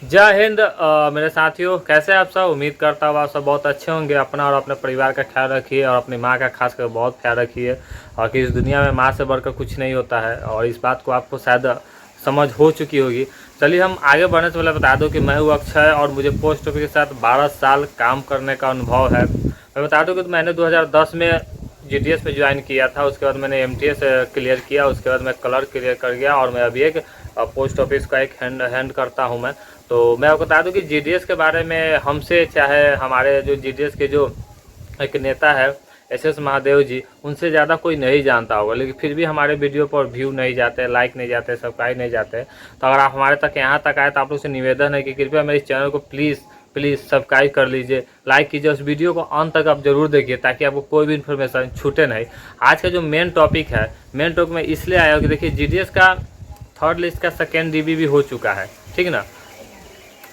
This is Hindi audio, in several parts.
जय हिंद मेरे साथियों, कैसे हैं आप सब। उम्मीद करता हूँ आप सब बहुत अच्छे होंगे। अपना और अपने परिवार का ख्याल रखिए और अपनी माँ का खास कर बहुत ख्याल रखिए। और कि इस दुनिया में माँ से बढ़कर कुछ नहीं होता है और इस बात को आपको शायद समझ हो चुकी होगी। चलिए हम आगे बढ़ने से पहले बता दूं कि मैं हूँ अक्षय और मुझे पोस्ट ऑफिस के साथ 12 साल काम करने का अनुभव है। मैं बता दूं कि मैंने 2010 में जीडीएस में ज्वाइन किया था। उसके बाद मैंने एमटीएस क्लियर किया। उसके बाद मैं क्लर्क क्लियर कर गया और मैं अभी एक पोस्ट ऑफिस का एक हैंड करता हूं मैं। तो मैं आपको बता दूं कि जीडीएस के बारे में हमसे चाहे हमारे जो जीडीएस के जो एक नेता है एसएस महादेव जी, उनसे ज़्यादा कोई नहीं जानता होगा। लेकिन फिर भी हमारे वीडियो पर व्यू नहीं जाते, लाइक नहीं जाते, सब्सक्राइब नहीं जाते। तो अगर आप हमारे तक यहाँ तक आए तो आप लोग से निवेदन है कि कृपया मेरे इस चैनल को प्लीज़ प्लीज़ सब्सक्राइब कर लीजिए, लाइक कीजिए। उस वीडियो को अंत तक आप जरूर देखिए ताकि आपको कोई भी इन्फॉर्मेशन छूटे नहीं। आज का जो मेन टॉपिक है, मेन टॉपिक में इसलिए आया हूँ कि देखिए जीडीएस का थर्ड लिस्ट का सेकेंड डीबी भी हो चुका है, ठीक ना।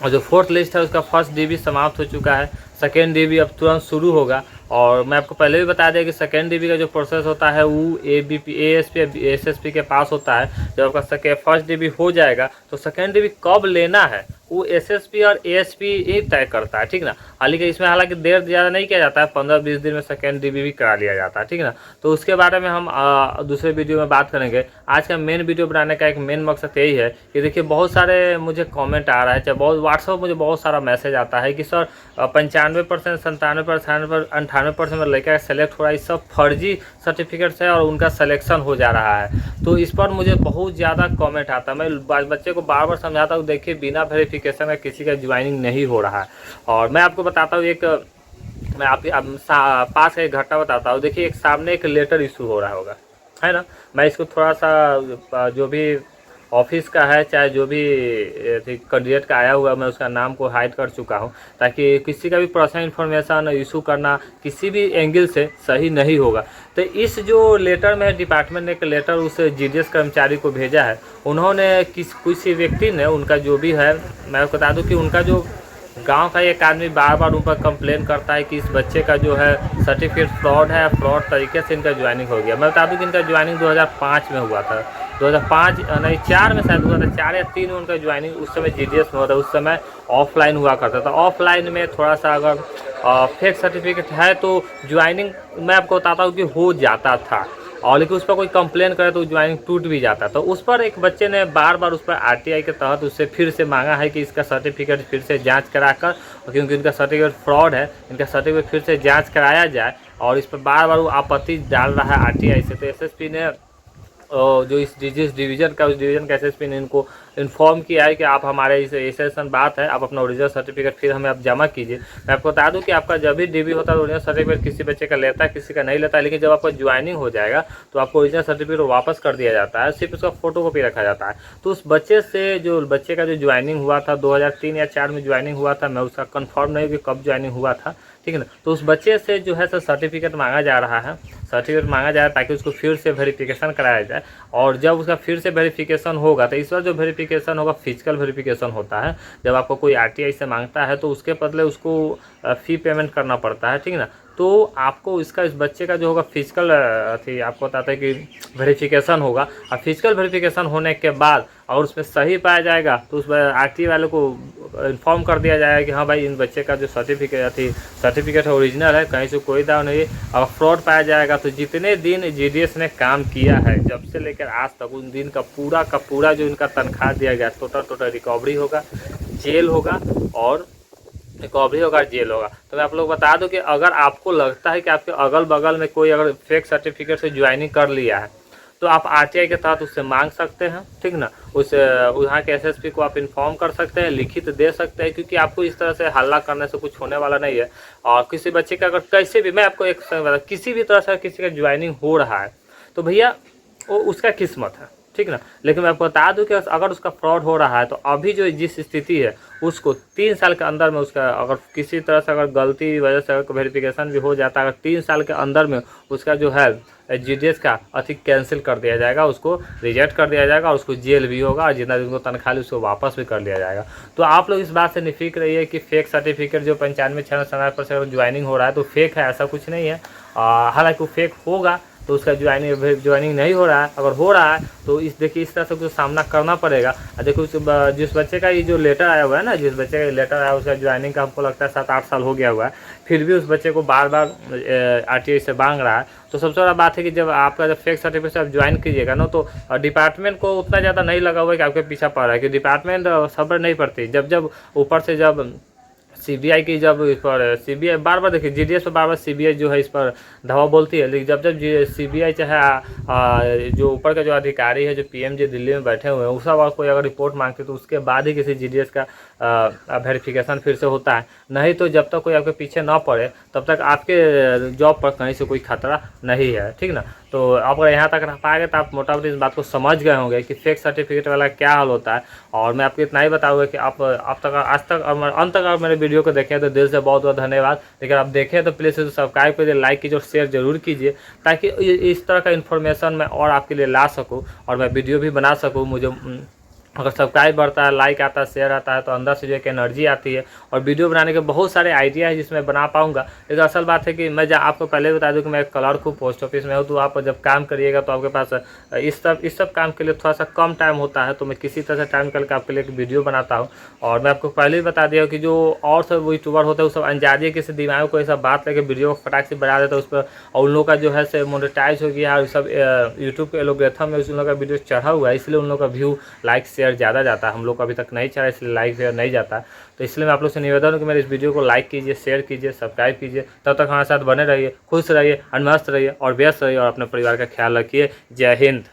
और जो फोर्थ लिस्ट है उसका फर्स्ट डीबी समाप्त हो चुका है। सेकेंड डीबी अब तुरंत शुरू होगा। और मैं आपको पहले भी बता दें कि सेकेंड डीबी का जो प्रोसेस होता है वो एएसपी एसएसपी के पास होता है। जब आपका फर्स्ट डीबी हो जाएगा तो सेकेंड डीबी कब लेना है वो एसएसपी और एएसपी ही तय करता है, ठीक ना। हालांकि इसमें देर ज़्यादा नहीं किया जाता है, 15-20 दिन में सेकेंड डीबी भी करा लिया जाता है, ठीक ना। तो उसके बारे में हम दूसरे वीडियो में बात करेंगे। आज का मेन वीडियो बनाने का एक मेन मकसद यही है कि देखिए बहुत सारे मुझे कमेंट आ रहा है, चाहे बहुत व्हाट्सअप मुझे बहुत सारा मैसेज आता है कि सर 95%, 97%, 98% में लड़का सेलेक्ट हो रहा है, इस सब फर्जी सर्टिफिकेट्स है और उनका सिलेक्शन हो जा रहा है। तो इस पर मुझे बहुत ज़्यादा कमेंट आता है। मैं बच्चे को बार बार समझाता हूँ, देखिए बिना वेरिफिकेशन का किसी का ज्वाइनिंग नहीं हो रहा है। और मैं आपको बताता हूँ मैं आपके पास का एक घटना बताता हूँ। देखिए एक सामने एक लेटर इशू हो रहा होगा, है ना। मैं इसको थोड़ा सा जो भी ऑफिस का है, चाहे जो भी कैंडिडेट का आया हुआ, मैं उसका नाम को हाइड कर चुका हूँ ताकि किसी का भी पर्सनल इन्फॉर्मेशन इशू करना किसी भी एंगल से सही नहीं होगा। तो इस जो लेटर में डिपार्टमेंट ने एक लेटर उस जीडीएस कर्मचारी को भेजा है। उन्होंने किसी व्यक्ति ने उनका जो भी है, मैं बता दूं कि उनका जो गांव का एक आदमी बार बार उन पर कंप्लेन करता है कि इस बच्चे का जो है सर्टिफिकेट फ्रॉड है, फ्रॉड तरीके से इनका ज्वाइनिंग हो गया। मैं बता दूं कि इनका ज्वाइनिंग 2005 में हुआ था, 2005 नहीं 4 में शायद हुआ था, 4 या 3 में उनका ज्वाइनिंग उस समय जीडीएस में हुआ था। उस समय ऑफलाइन हुआ करता था। ऑफलाइन में थोड़ा सा अगर फेक सर्टिफिकेट है तो ज्वाइनिंग मैं आपको बताता हूँ कि हो जाता था। और लेकिन उस पर कोई कंप्लेन करे तो ज्वाइनिंग टूट भी जाता। तो उस पर एक बच्चे ने बार बार उस पर आरटीआई के तहत उससे फिर से मांगा है कि इसका सर्टिफिकेट फिर से जांच कराकर, क्योंकि इनका सर्टिफिकेट फ्रॉड है, इनका सर्टिफिकेट फिर से जांच कराया जाए। और इस पर बार बार वो आपत्ति डाल रहा है आरटीआई से। तो एसएसपी ने जो इस जिस डिवीज़न का, उस डिवीज़न का एसएसपी ने इनको इन्फॉर्म किया है कि आप हमारे इस ऐसा बात है, आप अपना ओरिजिनल सर्टिफिकेट फिर हमें आप जमा कीजिए। मैं आपको बता दूं कि आपका जब भी डीबी होता है ओरिजिनल सर्टिफिकेट किसी बच्चे का लेता है, किसी का नहीं लेता है। लेकिन जब आपका ज्वाइनिंग हो जाएगा तो आपको ओरिजिनल सर्टिफिकेट वापस कर दिया जाता है, सिर्फ उसका फोटो कॉपी रखा जाता है। तो उस बच्चे से जो बच्चे का जो ज्वाइनिंग हुआ था 2003 या 4 में ज्वाइनिंग हुआ था, मैं उसका कन्फर्म नहीं कि कब ज्वाइनिंग हुआ था, ठीक है ना। तो उस बच्चे से जो है सर सर्टिफिकेट मांगा जा रहा है, सर्टिफिकेट मांगा जा रहा है ताकि उसको फिर से वेरिफिकेशन कराया जाए। और जब उसका फिर से वेरिफिकेशन होगा तो इस बार जो वेरिफिकेशन होगा फिजिकल वेरिफिकेशन होता है। जब आपको कोई आरटीआई से मांगता है तो उसके बदले उसको फ़ी पेमेंट करना पड़ता है, ठीक है ना। तो आपको इसका इस बच्चे का जो होगा फिजिकल थी आपको बताते हैं कि वेरिफिकेशन होगा। और फिजिकल वेरिफिकेशन होने के बाद और उसमें सही पाया जाएगा तो उस आरटीआई वाले को इन्फॉर्म कर दिया जाएगा कि हाँ भाई इन बच्चे का जो सर्टिफिकेट है ओरिजिनल है, कहीं से कोई दाव नहीं है। अगर फ्रॉड पाया जाएगा तो जितने दिन जीडीएस ने काम किया है जब से लेकर आज तक, उन दिन का पूरा जो इनका तनख्वाह दिया गया टोटल रिकवरी होगा, जेल होगा और रिकवरी होगा, जेल होगा। तो मैं आप लोग बता दूं कि अगर आपको लगता है कि आपके अगल बगल में कोई अगर फेक सर्टिफिकेट से ज्वाइनिंग कर लिया है तो आप आरटीआई के तहत उससे मांग सकते हैं, ठीक ना। उस वहाँ के एसएसपी को आप इन्फॉर्म कर सकते हैं, लिखित दे सकते हैं, क्योंकि आपको इस तरह से हल्ला करने से कुछ होने वाला नहीं है। और किसी बच्चे का अगर कैसे भी, मैं आपको एक किसी भी तरह से किसी का ज्वाइनिंग हो रहा है तो भैया वो उसका किस्मत है, ठीक ना। लेकिन मैं आपको बता दूं कि अगर उसका फ्रॉड हो रहा है तो अभी जो जिस स्थिति है उसको 3 साल के अंदर में उसका अगर किसी तरह से अगर गलती वजह से अगर वेरिफिकेशन भी हो जाता है, अगर 3 साल के अंदर में उसका जो है जीडीएस का अधिक कैंसिल कर दिया जाएगा, उसको रिजेक्ट कर दिया जाएगा और उसको जेल भी होगा और जितना दिन को तनख्वाह उसको वापस भी कर लिया जाएगा। तो आप लोग इस बात से निफिक्र रहिए कि फेक सर्टिफिकेट जो 95, 96, 97% ज्वाइनिंग हो रहा है तो फेक है, ऐसा कुछ नहीं है। हालांकि वो फेक होगा तो उसका ज्वाइनिंग नहीं हो रहा है। अगर हो रहा है तो देखिए इस तरह से कुछ सामना करना पड़ेगा। देखो जिस बच्चे का ये जो लेटर आया हुआ है ना, जिस बच्चे का लेटर आया उसका ज्वाइनिंग का हमको लगता है 7-8 साल हो गया हुआ है, फिर भी उस बच्चे को बार बार RTI से मांग रहा है। तो सबसे बड़ा बात है कि जब आपका जब फेक सर्टिफिकेट से आप ज्वाइन कीजिएगा ना, तो डिपार्टमेंट को उतना ज़्यादा नहीं लगा हुआ है कि आपके पीछा पड़ रहा है, कि डिपार्टमेंट सब्र नहीं पड़ती। जब ऊपर से जब CBI की जब इस पर CBI बार बार देखिए GDS पर बार बार CBI जो है इस पर धावा बोलती है, लेकिन जब CBI चाहे जो ऊपर का जो अधिकारी है, जो PM जी दिल्ली में बैठे हुए हैं, उस सब कोई अगर रिपोर्ट मांगते तो उसके बाद ही किसी GDS का वेरिफिकेशन फिर से होता है। नहीं तो जब तक कोई आपके पीछे ना पड़े तब तक आपके जॉब पर कहीं से कोई खतरा नहीं है, ठीक ना। तो आप अगर यहाँ तक रह पाएंगे तो आप मोटामोटी इस बात को समझ गए होंगे कि फेक सर्टिफिकेट वाला क्या हाल होता है। और मैं आपको इतना ही बताऊंगा कि आप तक आज तक अंत तक मेरे वीडियो को देखें तो दिल से बहुत बहुत धन्यवाद। लेकिन आप देखें तो प्लीज़ सब्सक्राइब कीजिए, लाइक कीजिए और शेयर जरूर कीजिए, ताकि इस तरह का इन्फॉर्मेशन मैं और आपके लिए ला सकूँ और मैं वीडियो भी बना सकूँ। मुझे अगर सब्सक्राइब बढ़ता है, लाइक आता है, शेयर आता है, तो अंदर से जो एक एनर्जी आती है और वीडियो बनाने के बहुत सारे आइडिया है जिसमें बना पाऊंगा। लेकिन असल बात है कि मैं आपको पहले बता दूं कि मैं क्लर्क हूँ पोस्ट ऑफिस में हूँ। तो आप जब काम करिएगा तो आपके पास इस सब काम के लिए थोड़ा सा कम टाइम होता है, तो मैं किसी तरह से टाइम निकाल के आपके लिए एक वीडियो बनाता हूँ। और मैं आपको पहले ही बता दिया कि जो और सब यूट्यूबर होते हैं वो सब अंजाजे किसी दिमाग को ऐसा बात लेके वीडियो को फटाक से बना देता है उस पर, और उन लोग का जो है से मोनेटाइज हो गया और सब यूट्यूब के एल्गोरिथम में उन लोग का वीडियो चढ़ा हुआ है, इसलिए उन लोग का व्यू लाइक शेयर ज़्यादा जाता है। हम लोग को अभी तक नहीं चढ़ा, इसलिए लाइक शेयर नहीं जाता। तो इसलिए मैं आप लोग से निवेदन हूँ कि मेरे इस वीडियो को लाइक कीजिए, शेयर कीजिए, सब्सक्राइब कीजिए। तब तक हमारे साथ बने रहिए, खुश रहिए, मस्त रहिए और व्यस्त रहिए और अपने परिवार का ख्याल रखिए। जय हिंद।